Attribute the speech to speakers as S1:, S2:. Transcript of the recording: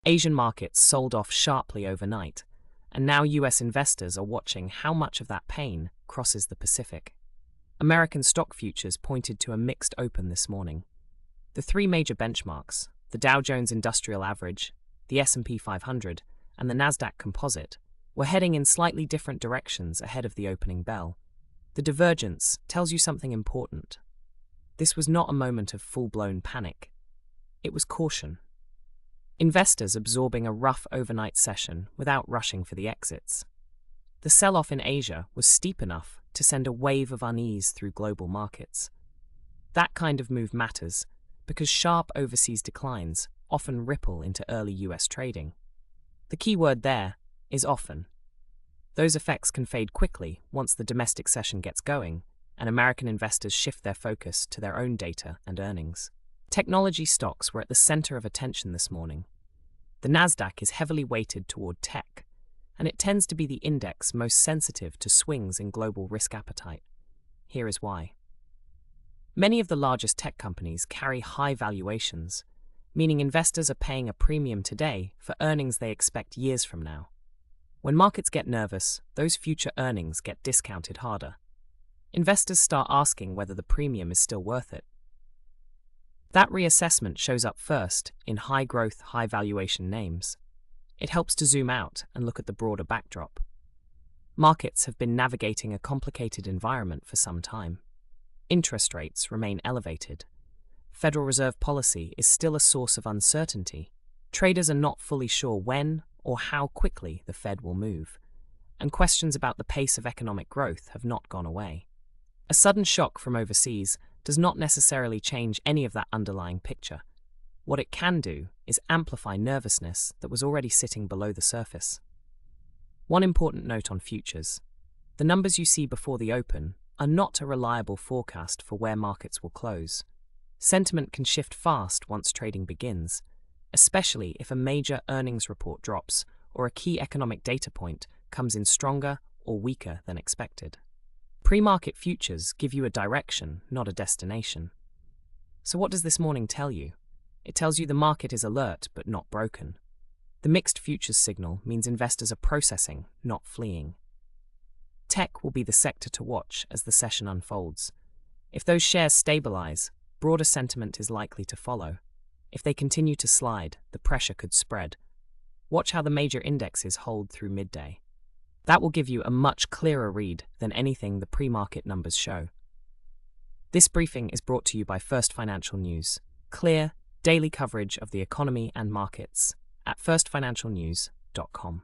S1: Asian markets sold off sharply overnight, and now US investors are watching how much of that pain crosses the Pacific. American stock futures pointed to a mixed open this morning. The three major benchmarks, the Dow Jones Industrial Average, the S&P 500, and the Nasdaq Composite, were heading in slightly different directions ahead of the opening bell. The divergence tells you something important. This was not a moment of full-blown panic. It was caution. Investors absorbing a rough overnight session without rushing for the exits. The sell-off in Asia was steep enough to send a wave of unease through global markets. That kind of move matters because sharp overseas declines often ripple into early US trading. The key word there is often. Those effects can fade quickly once the domestic session gets going and American investors shift their focus to their own data and earnings. Technology stocks were at the center of attention this morning. The Nasdaq is heavily weighted toward tech, and it tends to be the index most sensitive to swings in global risk appetite. Here is why. Many of the largest tech companies carry high valuations, meaning investors are paying a premium today for earnings they expect years from now. When markets get nervous, those future earnings get discounted harder. Investors start asking whether the premium is still worth it. That reassessment shows up first in high-growth, high-valuation names. It helps to zoom out and look at the broader backdrop. Markets have been navigating a complicated environment for some time. Interest rates remain elevated. Federal Reserve policy is still a source of uncertainty. Traders are not fully sure when or how quickly the Fed will move, and questions about the pace of economic growth have not gone away. A sudden shock from overseas does not necessarily change any of that underlying picture. What it can do is amplify nervousness that was already sitting below the surface. One important note on futures. The numbers you see before the open are not a reliable forecast for where markets will close. Sentiment can shift fast once trading begins, especially if a major earnings report drops or a key economic data point comes in stronger or weaker than expected. Pre-market futures give you a direction, not a destination. So what does this morning tell you? It tells you the market is alert but not broken. The mixed futures signal means investors are processing, not fleeing. Tech will be the sector to watch as the session unfolds. If those shares stabilize, broader sentiment is likely to follow. If they continue to slide, the pressure could spread. Watch how the major indexes hold through midday. That will give you a much clearer read than anything the pre-market numbers show. This briefing is brought to you by First Financial News. Clear, daily coverage of the economy and markets at firstfinancialnews.com.